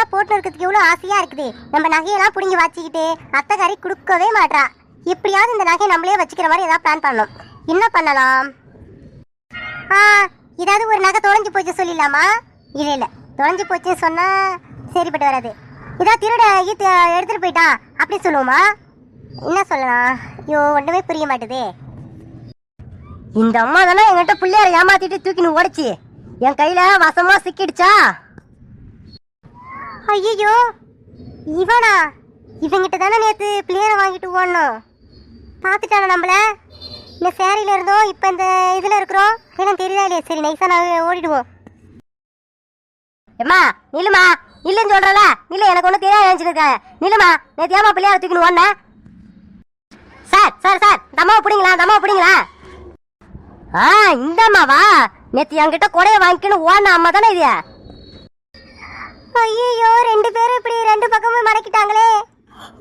நகையெல்லாம் போட்டு இருக்கிறதுக்கு எவ்வளோ ஆசையா இருக்குது. நம்ம நகையெல்லாம் பிடிங்கி வச்சுக்கிட்டு அத்தைக்காரி கொடுக்கவே மாட்றா. எப்படியாவது இந்த நகையை நம்மளே வச்சுக்கிற மாதிரி ஏதாவது பிளான் பண்ணணும். என்ன பண்ணலாம்? ஏதாவது ஒரு நகை தொலைஞ்சு போச்சு சொல்லிடலாமா? இல்லை தொலைஞ்சு போச்சுன்னு சொன்னா சரிப்பட்டு வராது. ஏதாவது திருட எடுத்துட்டு போயிட்டான் அப்படி சொல்லுவோமா? என்ன சொல்லலாம்? ஐயோ ஒன்றுமே புரிய மாட்டுதே. இந்த அம்மா தானே என்கிட்ட பிள்ளையார ஏமாத்திட்டு தூக்கின்னு ஓடிச்சு, என் கையில வசமா சிக்கிடுச்சா? ஐயோ இவனா? இவங்கிட்ட தானே நேற்று பிள்ளையார வாங்கிட்டு ஓடணும். பார்த்துட்டானா நம்மள? இந்த சேரியில இருந்தோம், இப்போ இந்த இதில் இருக்கிறோம். எனக்கு தெரியல இல்லையா? சரி நைஸா நாங்கள் ஓடிடுவோம். ஏம்மா நில்லுமா, இல்லைன்னு சொல்றல. இல்லை எனக்கு ஒன்றும் தெரியாது நினைச்சிருக்கேன். நில்லுமா, நேற்று ஏமா பிள்ளையார தூக்கின்னு ஓடனேன்? சார் சார் சார் இந்த அம்மாவை பிடிங்களா? இந்த அம்மாவை பிடிங்களா? இந்த அம்மாவா? நேற்று என்கிட்ட கொடையை வாங்கிக்கணும் ஓடன அம்மா தானே இது? ஐயோ ரெண்டு பேரும் இப்படி ரெண்டு பக்கமும் மடக்கிட்டாங்களே,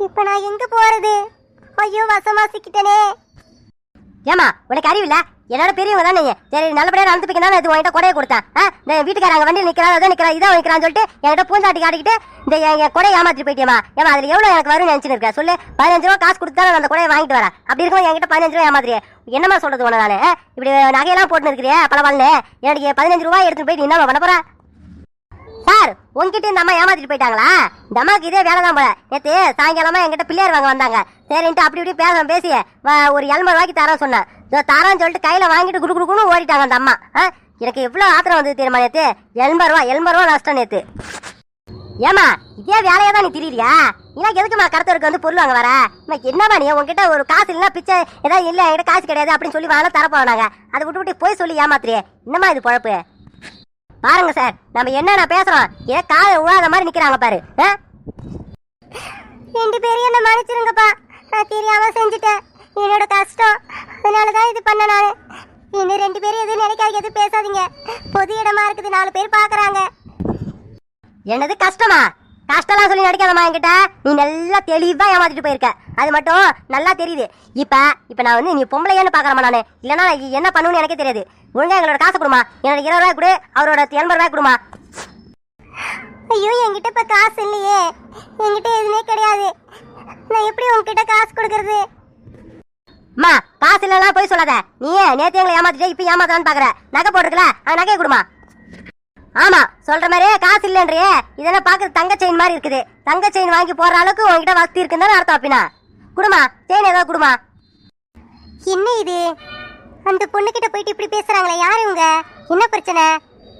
இப்போ நான் எங்க போறது? ஐயோ வசமா சிக்கிட்டனே. ஏமா உனக்கு அறிவு இல்ல? என்னோட பெரியவங்க தானே. சரி நல்லபடியா நடந்து போய்க்கு தான் உங்ககிட்ட கொடையை கொடுத்தேன். இந்த வீட்டுக்காரங்க வண்டியில் நிற்கிறான், அதான் நிற்கிறான், இதான் வைக்கிறான்னு சொல்லிட்டு என்கிட்ட பூஞ்சாட்டி காட்டிக்கிட்டு இந்த என் கொடையை ஏமாத்திட்டு போயிட்டேமா. ஏமா அதில் எவ்வளோ எனக்கு வரும்னு நினச்சின்னு இருக்கேன் சொல்லு. 15 ரூபா காசு கொடுத்தா நான் அந்த கொடையை வாங்கிட்டு வரேன். அப்படி இருக்கும் என்கிட்ட 15 ரூபா ஏமாத்திரியே. என்னமா சொல்றது உன? நான் இப்படி நகையெல்லாம் போட்டுன்னு இருக்கிறியே பலவாள்னு எனக்கு 15 ரூபாய் எடுத்துட்டு போயிட்டு என்ன பண்ண போறேன்? சார் உங்ககிட்ட இந்த அம்மா ஏமாத்திட்டு போயிட்டாங்களா? இந்த அம்மாவுக்கு இதே வேலை தான் போல. நேற்று சாயங்காலமா என்கிட்ட பிள்ளையார் வாங்க வந்தாங்க. சரின்ட்டு அப்படி இப்படி பேசி ஒரு 700 ரூபாய்க்கு தரேன் சொன்னேன். தரான்னு சொல்லிட்டு கையில வாங்கிட்டு குடு குடுக்குன்னு ஓடிட்டாங்க அந்த அம்மா. எனக்கு எவ்வளவு ஆத்திரம் வந்து தெரியுமா? நேற்று 80 ரூபா நஷ்டம் நேற்று. ஏமா இதே வேலையா தான் நீ திரியா? ஏன்னா எதுக்குமா கருத்தருக்கு வந்து பொருள் வாங்க வர? என்னமா நீ உங்ககிட்ட ஒரு காசு இல்லைன்னா பிச்சை ஏதாவது இல்லை, என்கிட்ட காசு கிடையாது அப்படின்னு சொல்லி வாங்க தரப்போனாங்க. அதை விட்டு போய் சொல்லி ஏமாத்திரியே. என்னமா இது பொழப்பு? பாருங்க சார், நம்ம என்ன பேசுறோம், ஏன் காலை உழாத மாதிரி நிக்கிறாங்க பாரு. ரெண்டு பேரும் என்ன மன்னிச்சிருங்கப்பா, நான் தெரியாம செஞ்சுட்டேன், என்னோட கஷ்டம், அதனாலதான் இது பண்ண. நானு இன்னும் ரெண்டு பேரும் எதுவும் நினைக்காது, எதுவும் பேசாதீங்க, பொது இடமா இருக்குது, 4 பேர் பாக்குறாங்க. என்னது கஷ்டமா? கஷ்டம்லாம் சொல்லி நடிக்காதம்மா என்கிட்ட. நீ நல்லா தெளிவா ஏமாத்திட்டு போயிருக்க, அது மட்டும் நல்லா தெரியுது. இப்ப நான் வந்து நீ பொம்பளையான்னு பாக்குறமா நானு, இல்லைன்னா என்ன பண்ணுன்னு எனக்கே தெரியாது. ஒழுங்கா எங்களோட காசு கொடுமா, என்னோட 20 ரூபாய் கொடு, அவரோட 80 ரூபாய் கொடுமா. ஐயோ என்கிட்ட இப்ப காசு இல்லையே, என்கிட்ட எதுவுமே கிடையாது, நான் எப்படி உங்ககிட்ட காசு கொடுக்கறது? அம்மா காசு இல்லைன்னா போய் சொல்லாத. நீ நேற்று எங்களை ஏமாத்திட்டு இப்ப ஏமாத்தலான்னு பாக்குற. நகை போட்டுருக்கல, அந்த நகையை கொடுமா. ஆமா சொல்ற மாதிரியே காசு இல்லைன்றியே, இதெல்லாம் பாக்குறது தங்க செயின் மாதிரி இருக்குது. தங்க செயின் வாங்கி போடுற அளவுக்கு உங்ககிட்ட வசதி இருக்குன்னு அர்த்தம். அப்படின்னா குடுமா, செயின் ஏதாவது குடுமா. என்ன இது? அந்த பொண்ணுகிட்ட போயிட்டு இப்படி பேசுறாங்களே, யாரு இவங்க? என்ன பிரச்சனை?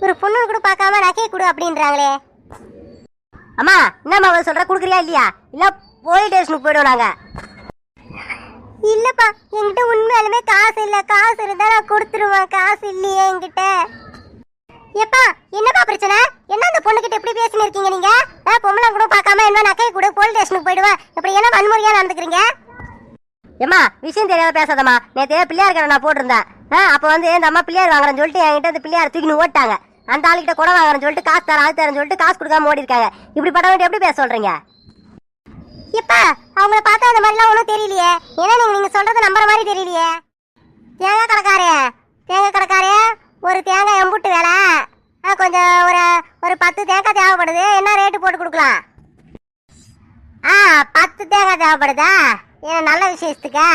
ஒரு பொண்ணு கூட பார்க்காம நகையை கொடு அப்படின்றாங்களே. அம்மா என்னம்மா சொல்ற, குடுக்குறியா இல்லையா? இல்ல போலீஸ் ஸ்டேஷனுக்கு போயிடுவோம் நாங்க. இல்லப்பா என்கிட்ட உண்மையாலுமே காசு இல்ல, காசு இருந்தா நான் கொடுத்துருவேன், காசு இல்லையே என்கிட்ட. எப்பா என்னப்பா பிரச்சனை? என்ன அந்த பொண்ணு கிட்ட எப்படி பேசின்னு இருக்கீங்க நீங்க? பொம்பளை கூட பார்க்காம என்ன நகையை கூட போலீஸ் ஸ்டேஷனுக்கு போயிடுவேன், இப்படி என்ன வன்முறையா நடந்துக்கிறீங்க? ஏமா விஷயம் தெரியாத பேசாதம்மா. நேற்று பிள்ளையார் கடை நான் போட்டிருந்தேன். அப்போ வந்து இந்த அம்மா பிள்ளையார் வாங்குறேன்னு சொல்லிட்டு என்கிட்ட அந்த பிள்ளையார் தூக்கின்னு ஓட்டாங்க. அந்த ஆளுகிட்ட கூட வாங்குறேன்னு சொல்லிட்டு காசு தரேன் அது தரேன்னு சொல்லிட்டு காசு கொடுக்காம ஓடி இருக்காங்க. இப்படி படம் எப்படி பேச சொல்றீங்க? எப்பா அவங்கள பார்த்தா அந்த மாதிரிலாம் ஒன்றும் தெரியலையே, ஏன்னா நீங்க சொல்றது நம்புற மாதிரி தெரியலையே. தேங்காய் கடைக்காரே ஒரு தேங்காய் எம்புட்டு வேலை, கொஞ்சம் ஒரு 10 தேங்காய் தேவைப்படுது, என்ன ரேட்டு போட்டு கொடுக்கலாம்? 10 தேங்காய் தேவைப்படுதா? ஏன்னா நல்ல விசேஷத்துக்கா?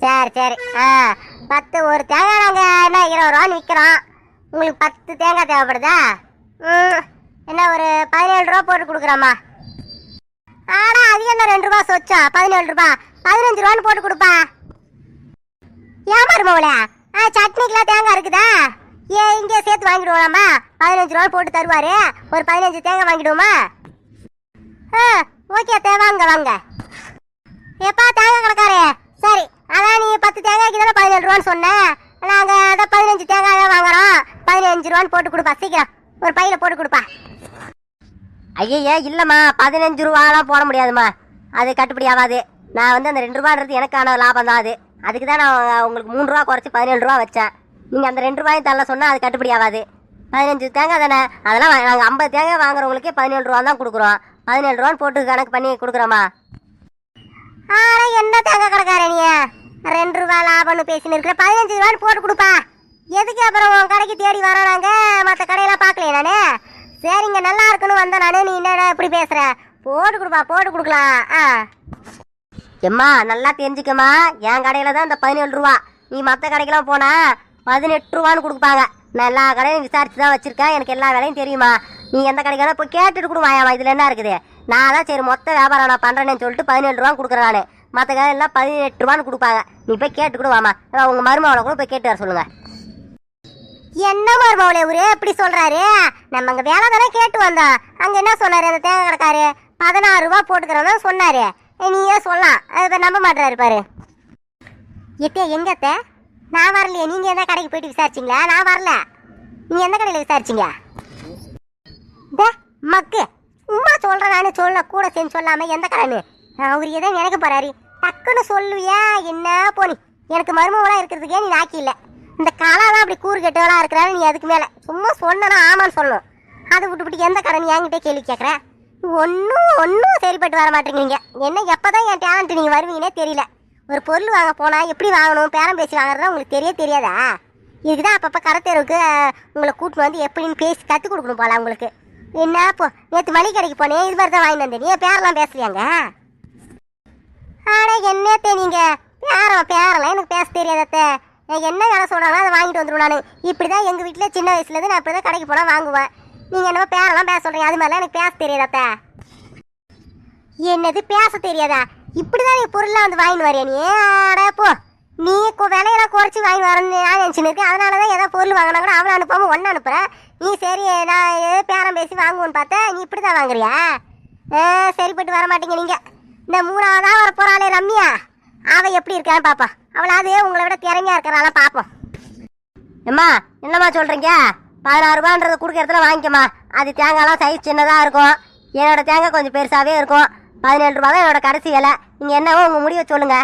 சரி 10 ஒரு தேங்காய் நாங்கள் என்ன 20 ரூபான்னு விற்கிறோம், உங்களுக்கு 10 தேங்காய் தேவைப்படுதா? என்ன ஒரு 17 ரூபா போட்டு கொடுக்குறோம்மா. ஆனா அது என்ன 2 ரூபா சொச்சா? 17 ரூபா 15 ரூபான்னு போட்டு கொடுப்பா. ஏமாறுமாவுல சட்னிக்கெல்லாம் தேங்காய் இருக்குதா? இங்கே சேர்த்து வாங்கிடுவோம்மா. 15 ரூபா போட்டு தருவாரு, ஒரு 15 தேங்காய் வாங்கிடுவோமா? ஓகே வாங்க. எப்பா தேங்காய் கடைக்காரே, சரி அதான் நீ 10 தேங்காய்க்கு தானே 17 ரூபான்னு சொன்னேன், நாங்கள் அதான் 15 தேங்காய் தான் வாங்குறோம், 15 ரூபான்னு போட்டு கொடுப்பா, சீக்கிரம் ஒரு பையில போட்டு கொடுப்பா. ஐயா இல்லைம்மா 15 ரூபாலாம் போட முடியாதும்மா, அது கட்டுப்படி ஆகாது. நான் வந்து அந்த 2 ரூபான்றது எனக்கான லாபம் தான், அதுக்கு தான் நான் உங்களுக்கு 3 ரூபா குறைச்சி 17 ரூபா வச்சேன். நீங்கள் அந்த 2 ரூபாயும் தரல சொன்னால் அது கட்டுப்படி ஆகாது. 15 தேங்காய் தானே, அதெல்லாம் நாங்கள் 50 தேங்காய் வாங்குறவங்களுக்கே 17 ரூபா தான் கொடுக்குறோம். 17 ரூபான்னு போட்டு கணக்கு பண்ணி கொடுக்குறோம்மா. என்ன தேங்காய் கடைக்காரே நீ 2 ரூபா லாபம்னு பேசின்னு இருக்கிற, 15 ரூபான்னு போட்டு கொடுப்பா. எதுக்கு அப்புறம் உன் கடைக்கு தேடி வரோம், நாங்கள் மற்ற கடையெல்லாம் பார்க்கலையே நானே. சரிங்க, நல்லா இருக்கணும் வந்த நானே. நீ என்ன இப்படி பேசுற? போட்டு கொடுப்பா, போட்டு கொடுக்கலாம். எம்மா நல்லா தெரிஞ்சுக்கம்மா, என் கடையில தான் இந்த 17 ரூபா. நீ மற்ற கடைக்கெல்லாம் போனா 18 ரூபான்னு கொடுப்பாங்க. நான் எல்லா கடையும் விசாரிச்சு தான் வச்சிருக்கேன், எனக்கு எல்லா வேலையும் தெரியுமா. நீ எந்த கடைக்கான போய் கேட்டுட்டு கொடுமாயாமா, இதுல என்ன இருக்குது. நான் தான் சரி மொத்த வியாபாரம் நான் பண்றேன்னு சொல்லிட்டு 17 ரூபான்னு கொடுக்குறேன். நான் மற்ற கடையெல்லாம் 18 ரூபான்னு கொடுப்பாங்க. நீ போய் கேட்டு கொடுவாமா. உங்க மருமகளை கூட போய் கேட்டு வர சொல்லுங்க. என்ன மருமவளே ஒரே எப்படி சொல்றாரு? நம்ம அங்க வேலை தானே கேட்டு வந்தோம். அங்க என்ன சொன்னாரு அந்த தேங்காய் கடைக்காரு? 16 ரூபா போட்டுக்கிறோம் சொன்னாரு. நீயே சொல்லலாம், அதை நம்ப மாட்டாரு பாரு. எத்தே எங்கத்த? நான் வரலையே. நீங்க எந்த கடைக்கு போயிட்டு விசாரிச்சிங்களா? நான் வரல. நீங்க எந்த கடையில விசாரிச்சிங்க? மக்கு சும்மா சொல்றேன். நானு சொல்ல கூட செஞ்சு சொல்லாம எந்த கடைன்னு அவரு எதை எனக்கு போறாரு. டக்குன்னு சொல்லுவியா என்ன போனி? எனக்கு மருமவளா இருக்கிறதுக்கே நீ நாக்கி இல்லை. இந்த காலாதான் அப்படி கூறு கெட்டவளா இருக்கிறாரு. நீ அதுக்கு மேல சும்மா சொன்னா ஆமான்னு சொல்லணும். அதை விட்டுவிட்டு எந்த கடை நீ என்கிட்ட கேள்வி கேட்குற? ஒன்றும் சரிப்பட்டு வர மாட்டேங்கிறீங்க. என்ன எப்போதான் என் டேலண்ட் நீங்கள் வருவீங்கன்னே தெரியல. ஒரு பொருள் வாங்க போனால் எப்படி வாங்கணும், பேரம் பேசி வாங்குறதா உங்களுக்கு தெரியாதா? இதுக்குதான் அப்பப்போ கடத்தேருக்கு உங்களை கூட்டின்னு வந்து எப்படின்னு பேசி கற்றுக் கொடுக்கணும் போல உங்களுக்கு. என்ன இப்போ நேற்று மளிகை கடைக்கு போனேன், இது மாதிரி தான் வாங்கிட்டு வந்தேன். நீ பேரெல்லாம் பேசலையாங்க? ஆனால் என்னத்தே நீங்கள் பேரெல்லாம் எனக்கு பேச தெரியாதத்த. என்ன வேலை சொல்கிறாங்களோ அதை வாங்கிட்டு வந்துடுவேன். நான் இப்படி தான் எங்கள் வீட்டில் சின்ன வயசுலேருந்து நான் இப்படி தான் கடைக்கு போனால் வாங்குவேன். நீங்கள் என்னமோ பேரெல்லாம் பேச சொல்கிறீங்க, அது மாதிரிலாம் எனக்கு பேச தெரியாதாத்த. என்னது பேச தெரியாதா? இப்படி தான் நீ பொருள்லாம் வந்து வாங்கிட்டு வரையா? நீ அடப்போ, நீ விலையெல்லாம் குறைச்சி வாங்கி வரேன்னு நான் நினச்சின்னு இருக்கேன். அதனால தான் ஏதாவது பொருள் வாங்கினா கூட அவளை அனுப்பாமல் ஒன்று அனுப்புகிறேன். நீ சரி நான் ஏதோ பேரம் பேசி வாங்குவோன்னு பார்த்தேன். நீ இப்படி தான் வாங்குறியா? சரிப்பட்டு வர மாட்டீங்க நீங்கள். இந்த 3ஆவதாக வர போகிறாளே ரம்யா, அவள் எப்படி இருக்கான்னு பார்ப்போம். அவளாவது உங்களை விட திறமையாக இருக்கிறாளா பார்ப்போம். அம்மா என்னம்மா சொல்கிறீங்க? 16 ரூபான்றது கொடுக்குற இடத்துல வாங்கிக்கம்மா. அது தேங்காய்லாம் சைஸ் சின்னதாக இருக்கும். என்னோட தேங்காய் கொஞ்சம் பெருசாகவே இருக்கும். 17 ரூபா தான் என்னோட கடைசி விலை. நீங்கள் என்னவோ உங்கள் முடிவை சொல்லுங்க.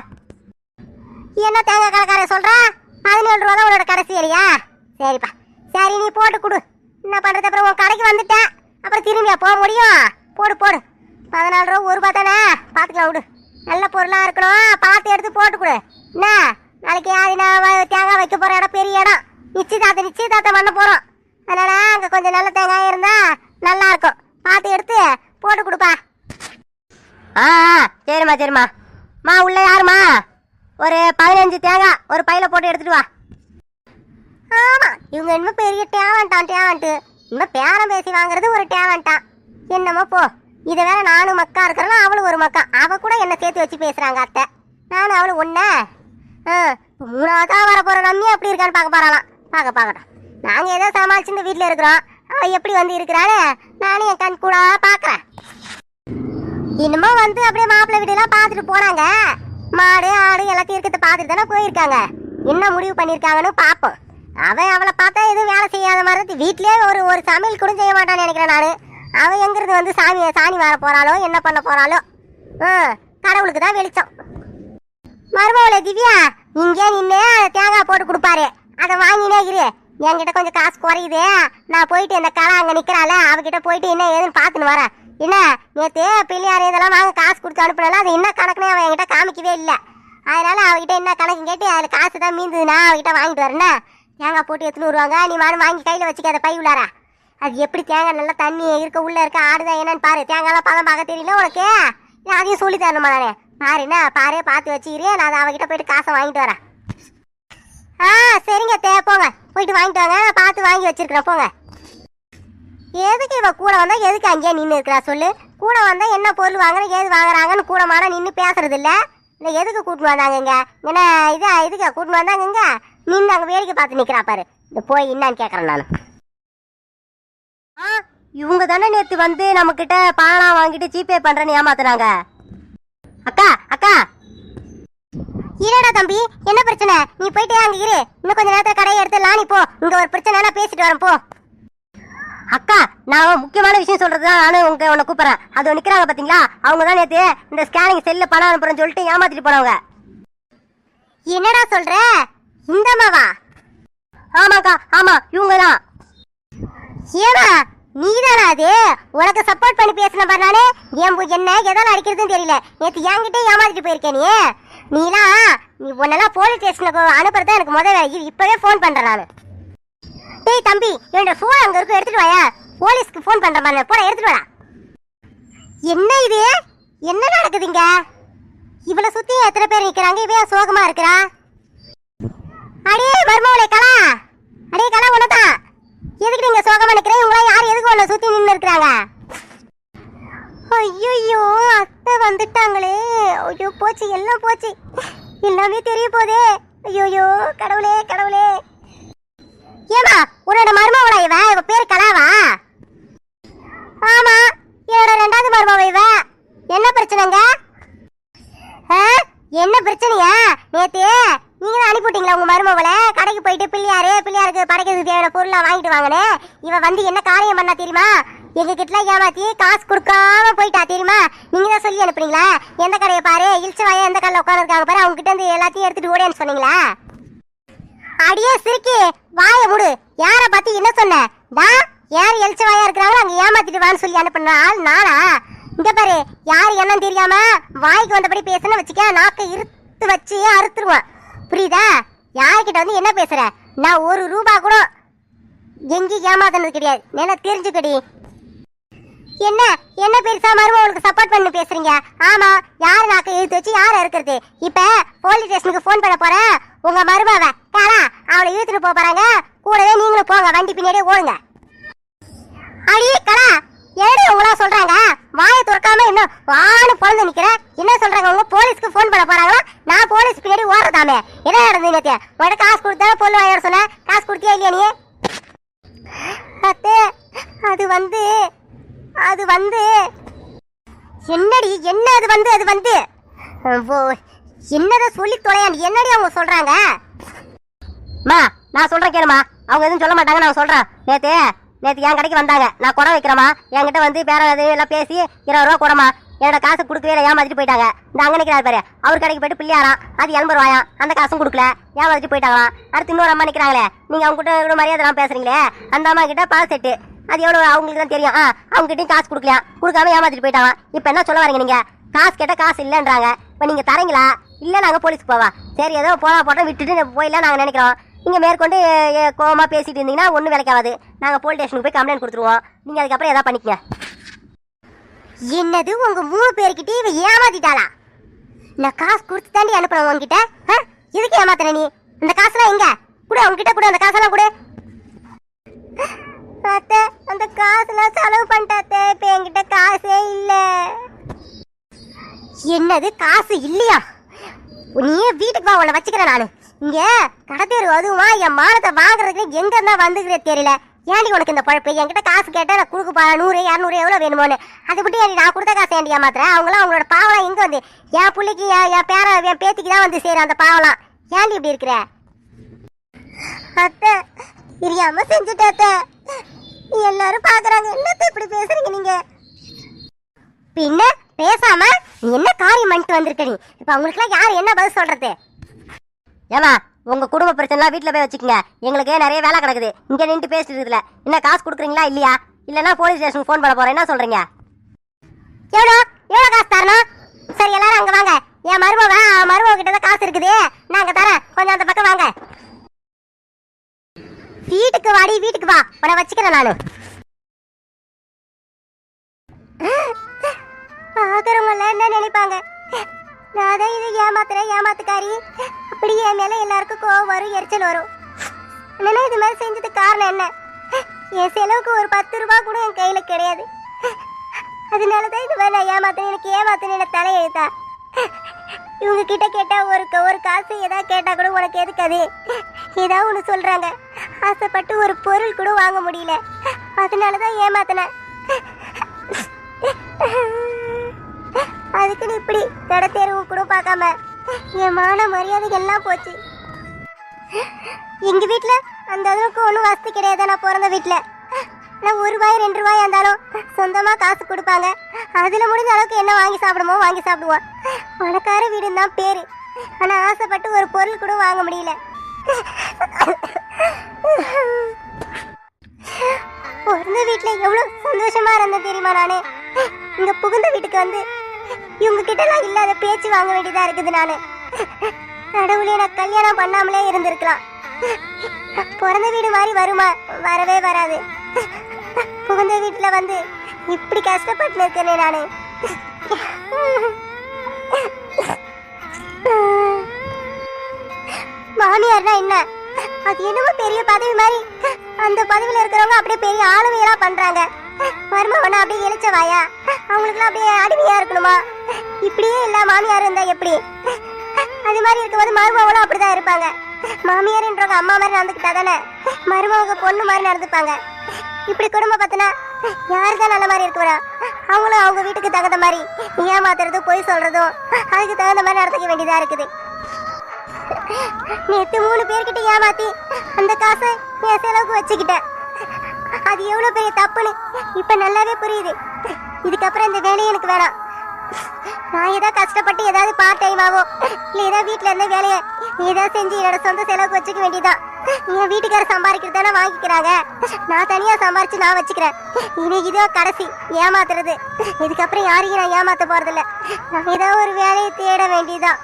என்ன தேங்காய் கடைக்கார சொல்கிறா? 17 ரூபா தான் உன்னோட கடைசி விலையா? சரிப்பா, சரி நீ போட்டு கொடு. என்ன பண்ணுறது? அப்புறம் உன் கடைக்கு வந்துட்டேன், அப்புறம் திரும்பியா போக முடியும்? போடு 14 ரூபா 1 ரூபா தானே, பார்த்துக்கலாம் விடு. நல்ல பொருளாக இருக்கணும், பார்த்து எடுத்து போட்டு கொடு. என்ன நாளைக்கு நான் தேங்காய் வைக்க போகிற இடம் பெரிய இடம். நிச்சயதார்த்தம் பண்ண போகிறோம். அதனால் அங்கே கொஞ்சம் நல்ல தேங்காய் இருந்தால் நல்லா இருக்கும். பார்த்து எடுத்து போட்டு கொடுப்பா. சரிம்மா. உள்ள யாருமா? ஒரு 15 தேங்காய் ஒரு பையில போட்டு எடுத்துட்டு வா. ஆமாம், இவங்க இன்னும் பெரிய டேலண்ட்டு. இன்னும் பேரம் பேசி வாங்குறது ஒரு டேலண்ட்டான். என்னமோ போ. இதை வேற நானும் மக்கா இருக்கிறேன்னா அவளும் ஒரு மக்கா. அவ கூட என்ன சேர்த்து வச்சு பேசுறாங்க அத்தை. நானும் அவளும் ஒண்ணு. 3ஆவதாக வர போற ரம்யா எப்படி இருக்கான்னு பார்க்கட்டும். நாங்க ஏதோ சமாளிச்சு இந்த வீட்டுல இருக்கிறோம். அவ எப்படி வந்து இருக்கிறான்னு நானும் என் கண் கூட பாக்குறேன். இன்னமும் வந்து அப்படியே மாப்பிள்ளை வீடெல்லாம் பார்த்துட்டு போனாங்க. மாடு ஆடு எல்லாத்தையும் இருக்கிறத பார்த்துட்டு தானே போயிருக்காங்க. என்ன முடிவு பண்ணியிருக்காங்கன்னு பார்ப்போம். அவளை பார்த்தா எதுவும் வேலை செய்யாத மாதிரி வீட்லயே ஒரு சமையல் கூட செய்ய மாட்டான்னு நினைக்கிறேன் நான். அவன் எங்கிறது வந்து சாணி வர போறாளோ என்ன பண்ண போறாளோ. கடவுளுக்கு தான் வெளிச்சம். மருமவளே திவ்யா, இங்கே நின்று தேங்காய் போட்டு கொடுப்பாரு, அதை வாங்கினே இரு. என்கிட்ட கொஞ்சம் காசு குறையுது. நான் போயிட்டு இந்த கடை அங்கே நிற்கிறாள், அவகிட்ட போயிட்டு என்ன ஏதுன்னு பார்த்துன்னு வரேன். என்ன நேற்று பிள்ளையார் இதெல்லாம் வாங்க காசு கொடுத்து அனுப்பினால அது என்ன கணக்குனே அவன் என்கிட்ட காமிக்கவே இல்லை. அதனால அவகிட்ட என்ன கணக்கு கேட்டு அதில் காசு தான் மீந்ததுன்னா அவகிட்ட வாங்கிட்டு வரேன்னா தேங்காய் போட்டு எடுத்துன்னு வருவாங்க. நீ வாங்கி கையில் வச்சுக்க அதை பை உள்ளார. அது எப்படி தேங்காய் நல்லா தண்ணி இருக்க உள்ள இருக்க ஆடுதான் என்னன்னு பாரு. தேங்காய்லாம் பதம் பார்க்க தெரியல உனக்கு? அதையும் சொல்லி தரணுமா நானே? பாரு என்ன பாரு, பார்த்து வச்சுக்கிறே. நான் அவகிட்ட போயிட்டு காசை வாங்கிட்டு வரேன். சரிங்க போங்க, போயிட்டு வாங்கிட்டு வாங்க. நான் பார்த்து வாங்கி வச்சிருக்கிறேன், போங்க. எதுக்கு இவ கூட வந்தா எதுக்கு அங்கேயே நின்று இருக்கிறா சொல்லு? கூட வந்தா என்ன பொருள் வாங்குறேன் ஏது வாங்குறாங்கன்னு கூட மாட நின்று பேசுறது இல்லை. இல்லை எதுக்கு கூட்டின்னு வந்தாங்க இங்க? என்ன இதுக்கா கூட்டின்னு வந்தாங்க இங்க? நின்று அங்கே வேடிக்கை பார்த்து நிற்கிறா பாரு. இந்த போய் என்னான்னு கேட்குறேன் நான். இவங்க தானே நேற்று வந்து நம்ம கிட்ட பணம் வாங்கிட்டு ஜிபே பண்றேன்னு ஏமாத்துறாங்க. அக்கா இருடா தம்பி, என்ன பிரச்சனை? நீ போயிட்டு அங்க இரு, இன்னும் கொஞ்ச நேரத்துல கடையை எடுத்துடலாம். நீ போ, இங்க ஒரு பிரச்சனை நான் பேசிட்டு வரேன், போ. அக்கா, நான் முக்கியமான விஷயம் சொல்றதுதான் நானும் உன்னை கூப்பிடுறேன். அது நிக்கிறாங்க பாத்தீங்களா, அவங்க தான் நேற்று இந்த ஸ்கேனிங் செல்ல பணம் அனுப்புறேன்னு சொல்லிட்டு ஏமாத்திட்டு போனவங்க. என்னடா சொல்ற? இந்த அம்மாவா? ஆமாக்கா, ஆமா இவங்க தான். ஏமா நீதானா அது? உனக்கு சப்போர்ட் பண்ணி பேசின பாரு. நானே என்ன எதால அடிக்கிறதுன்னு தெரியல. நேற்று என்கிட்ட ஏமாத்திட்டு போயிருக்கேன். நீ உன்னெல்லாம் போலீஸ் ஸ்டேஷனுக்கு அனுப்புறதா எனக்கு முதல் வேலை. இப்பவே போன் பண்றேன் நானு. டேய் தம்பி, என்னோட போன் அங்க இருக்கு, எடுத்துட்டு வாயா. போலீஸ்க்கு ஃபோன் பண்ற மாதிரி போட எடுத்துட்டு வரா. என்ன இது, என்ன நடக்குதுங்க? இவளை சுத்தி எத்தனை பேர் நிக்கிறாங்க, இவன் சோகமா இருக்கிறா. அடே மர்மவளே கலா, அடே கலா உனதான். எதுக்கு நீங்க சோகமா நிக்கிறீங்க? உங்களை யார் எதுக்கு உன்னை சுத்தி நின்று இருக்கிறாங்க? ஐயோ அத்தை வந்துட்டாங்களே. ஐயோ போச்சு, எல்லாம் போச்சு, எல்லாமே தெரிய போதே. ஐயோ கடவுளே கடவுளே. ஏமா உன்னோட மருமவளா இவ பேரு கலாவா? ஆமா, என்னோட 2வது மருமவ இவ. என்ன பிரச்சனைங்க? என்ன பிரச்சனையா? நேத்து நீங்க தான் அனுப்பிவிட்டீங்களா உங்க மருமவளை கடைக்கு போயிட்டு பிள்ளையாருக்கு படைக்கிறதுக்கு தேவையான பொருளா வாங்கிட்டு வாங்கினே. இவ வந்து என்ன காரியம் பண்ணா தெரியுமா? எங்க கிட்ட ஏமாத்தி காசு கொடுக்காம போயிட்டா தெரியுமா? நீங்க தான் சொல்லி அனுப்புறீங்களா? எந்த கடையை பாரு, இழிச்சவாயா எந்த கடையில் உட்காந்துருக்காங்க பாரு, அவங்க கிட்ட இருந்து எல்லாத்தையும் எடுத்துட்டு ஓடேன்னு சொன்னீங்களா? அடியே சிரிக்கி வாய முடு. யாரை பார்த்து என்ன சொன்ன? யார் எழுச்சவாயா இருக்கிறாங்களோ அங்க ஏமாத்திட்டு வான்னு சொல்லி அனுப்புன ஆள் நானா? இங்க பாரு, யாரு என்னன்னு தெரியாம வாய்க்கு வந்தபடி பேசுன்னு வச்சுக்க, நாக்கை இருத்து வச்சு அறுத்துருவான். புரியுதா? யாருக்கிட்ட வந்து என்ன பேசுற? நான் 1 ரூபா கூட எங்கேயும் ஏமாத்தினது கிடையாது. என்ன தெரிஞ்சுக்கடி. என்ன என்ன பெருசா மருமகளுக்கு சப்போர்ட் பண்ணி பேசுறீங்க? ஆமா, யாரு நாக்கை இழுத்து வச்சு யாரை இருக்கிறது? இப்ப போலீஸ் ஸ்டேஷனுக்கு போன் பண்ண போறேன். உங்க மருமவ காரா அவளை இழுத்துட்டு போறாங்க, கூடவே நீங்களும் போங்க, வண்டி பின்னாடியே ஓடுங்க. அடியே கலா, ஏடி உங்களா சொல்றாங்க? வாயை துறக்காம இன்னும் வான்னு பொழுது நிக்கிற. என்ன சொல்றாங்க? உங்க போலீஸ்க்கு போன் பண்ண போறாங்களா? நான் போலீஸ் பின்னாடி ஓடுறதாமே. என்ன நடந்தது நேத்து? உங்கள்ட்ட காசு கொடுத்தா பொருள் வாங்கிட சொன்ன, காசு கொடுத்தியா இல்லையா நீ? அத்தே அது வந்து என்னடி என்ன அது வந்து என்னத சொல்லி தொலையாண்டி. என்னடி அவங்க சொல்றாங்க? நான் சொல்றேன் கேளுமா. அவங்க எதுவும் சொல்ல மாட்டாங்க, நான் சொல்றேன். நேத்து என் கடைக்கு வந்தாங்க, நான் குடம் வைக்கிறேமா. என்கிட்ட வந்து பேர எல்லாம் பேசி 20 ரூபா குடமா, என்னோட காசு கொடுக்கவே ஏமாத்திட்டு போயிட்டாங்க. இந்த அங்க நிக்கிறாரு பாரு, அவர் கடைக்கு போயிட்டு பிள்ளையாராம், அது 80 ரூபாயாம், அந்த காசும் கொடுக்கல, ஏமாத்திட்டு போயிட்டாங்களாம். அடுத்து இன்னொரு அம்மா நிக்கிறாங்களே, நீங்க அவங்க கிட்ட இவ்வளவு மரியாதை பேசுறீங்களே, அந்த அம்மா கிட்ட பால் செட்டு, அது எவ்வளவு அவங்களுக்கு தான் தெரியும். அவங்க கிட்டையும் காசு கொடுக்கலையா, கொடுக்காம ஏமாத்திட்டு போயிட்டாங்க. இப்ப என்ன சொல்ல வரீங்க நீங்க? காசு கேட்ட காசு இல்லைன்றாங்க. இப்ப நீங்க தரீங்களா? இல்ல நாங்க போலீஸ்க்கு போவா. சரி ஏதோ போட்டோம் விட்டுட்டு போயிடலாம் நாங்க நினைக்கிறோம். நீங்க மேற்கொண்டு கோவமா பேசிட்டு இருந்தீங்கன்னா ஒன்றும் வேலைக்காவது. நாங்க போலீஸ் ஸ்டேஷனுக்கு போய் கம்ப்ளைண்ட் கொடுத்துருவோம். நீங்க அதுக்கப்புறம் எதாவது பண்ணிக்கங்க. என்னது உங்க 3 பேர்கிட்ட இவ ஏமாத்திட்டாளா? நான் காசு கொடுத்து தாண்டி அனுப்புறேன் உங்ககிட்ட. எதுக்கு ஏமாத்தின நீ? அந்த காசுலாம் எங்க? கூட உங்ககிட்ட கூட அந்த காசெல்லாம் கூட. அத்தை அந்த காசுலாம் செலவு பண்ணிட்டாத்தே, இப்ப என்கிட்ட காசே இல்ல. என்னது காசு இல்லையா? நீ வீட்டுக்கு வா, உன்னை வச்சுக்கிறேன் நானு. இங்க கடத்தேரு அதுவா என் மானத்தை வாங்குறதுக்கு எங்க இருந்தா வந்துக்கிற தெரியல. ஏன்டி உனக்கு இந்த பழப்பு? என்கிட்ட காசு கேட்டா நான் கொடுக்குப்பா, 100 200 எவ்வளவு வேணுமோன்னு. அது மட்டும் ஏன் நான் கொடுத்த காசு ஏன்டி ஏமாத்துறேன்? அவங்களாம் அவங்களோட பாவலாம் எங்க வந்து என் பிள்ளைக்கு என் பேத்திக்கு தான் வந்து சேரும் அந்த பாவலாம். ஏன்டி இப்படி இருக்கிற? அத்தை தெரியாம செஞ்சுட்ட. எல்லாரும் பாக்குறாங்க, என்னத்த இப்படி பேசுறீங்க நீங்க? பின்ன பேசாம நீ என்ன காரியம் பண்ணிட்டு வந்திருக்க நீ? இப்ப அவங்களுக்குலாம் யாரு என்ன பதில் சொல்றது? ஏமா உங்க குடும்ப பிரச்சனை வீட்டுல போய் வச்சுக்கோங்க. எங்களுக்கு நிறைய வேலை கிடக்குது. இங்க நின்று பேசிட்டு இருக்குல்ல, என்ன காசு கொடுக்குறீங்களா இல்லையா? இல்லன்னா போலீஸ் ஸ்டேஷனுக்கு போன் பண்ண போறேன். என்ன சொல்றீங்க? எவ்வளவு காசு தரணும்? சரி எல்லாரும் அங்க வாங்க. என் மருமக கிட்ட தான் காசு இருக்குது, நாங்க தரேன். கொஞ்சம் அந்த பக்கம் வாங்க. வீட்டுக்கு வாடி, வீட்டுக்கு வா, உன்னை வச்சுக்கிறேன் நானு. பாக்குறவங்க என்ன நினைப்பாங்க? நான் தான் இது ஏமாத்துக்காரி. அப்படி என் மேல எல்லாருக்கும் கோவம் வரும், எரிச்சல் வரும். என்னன்னா இது மாதிரி செஞ்சதுக்கு காரணம் என்ன? என் செலவுக்கு ஒரு 10 ரூபா கூட என் கையில கிடையாது. அதனாலதான் இது மாதிரி நான் ஏமாத்தேன். எனக்கு ஏமாத்தேன்னு தலையெழுத்தா? இவங்க கிட்ட கேட்டா ஒரு காசு ஏதாவது கேட்டா கூட உனக்கு எதுக்காது ஏதாவது ஒன்று சொல்றாங்க. ஆசைப்பட்டு ஒரு பொருள் கூட வாங்க முடியல, அதனாலதான் ஏமாத்தினேன். அதுக்குன்னு இப்படி கடை தேர்வு கூட பார்க்காம என் மான மரியாதை எல்லாம் போச்சு. எங்க வீட்டுல அந்த அளவுக்கு ஒன்றும் வசதி கிடையாது. நான் பிறந்த வீட்டுல நான் 1 ரூபாய் 2 ரூபாய் இருந்தாலும் சொந்தமா காசு கொடுப்பாங்க. அதுல முடிஞ்ச அளவுக்கு என்ன வாங்கி சாப்பிடுவோம். பணக்கார வீடுன்னு தான் பேரு, ஆனா ஆசைப்பட்டு ஒரு பொருள் கூட வாங்க முடியல. பிறந்த வீட்டுல எவ்வளவு சந்தோஷமா இருந்தேன் தெரியுமா? நானு இங்க புகுந்த வீட்டுக்கு வந்து இவங்க கிட்ட எல்லாம் இல்லாத பேச்சு வாங்க வேண்டியதா இருக்குது. நானு கடவுளே, நான் கல்யாணம் பண்ணாமலே இருந்திருக்கலாம். பிறந்த வீடு மாதிரி வருமா? வரவே வராது. புகுந்த வீட்டுல வந்து இப்படி கஷ்டப்பட்டு இருக்கேனே நானு. மாமியார்னா என்ன, அது என்னமோ பெரிய பதவி மாதிரி. அந்த பதவியில இருக்கிறவங்க அப்படியே பெரிய ஆளுமையா பண்றாங்க. மருமகனா அப்படியே இழைச்சவாயா, அவங்களுக்குலாம் அப்படியே அடிமையா இருக்கணுமா? இப்படியே இல்ல மாமியார் இருந்தா எப்படி? அது மாதிரி இருக்கும்போது மருமகளும் அப்படிதான் இருப்பாங்க. மாமியார்ன்றவங்க அம்மா மாதிரி நடந்துக்கிட்டா தானே மருமக பொண்ணு மாதிரி நடந்துப்பாங்க. இப்படி குடும்பம் பார்த்தனா யாருதான் நல்ல மாதிரி இருக்குறா? அவங்களும் அவங்க வீட்டுக்கு தகுந்த மாதிரி ஏமாத்துறதும் பொய் சொல்றதும் அதுக்கு தகுந்த மாதிரி நடந்துக்க வேண்டியதா இருக்குது. நேற்று 3 பேர்கிட்ட ஏமாத்தி அந்த காசை என் செலவுக்கு வச்சுக்கிட்டேன். அது எவ்வளவு பெரிய தப்புன்னு இப்ப நல்லாவே புரியுது. இதுக்கப்புறம் இந்த வேலையை எனக்கு வேணாம். நான் ஏதாவது கஷ்டப்பட்டு ஏதாவது பார்ட் டைமாவோ இல்லை ஏதாவது வீட்டில் இருந்த வேலையை ஏதாவது செஞ்சு என்னோட சொந்த செலவுக்கு வச்சுக்க வேண்டியதான். என் வீட்டுக்காரர் சம்பாதிக்கிறது தானே வாங்கிக்கிறாங்க, நான் தனியாக சம்பாரிச்சு நான் வச்சுக்கிறேன். இனி இதோ கடைசி ஏமாத்துறது. இதுக்கப்புறம் யாரையும் நான் ஏமாத்த போறதில்ல. நான் ஏதாவது ஒரு வேலையை தேட வேண்டியதான்.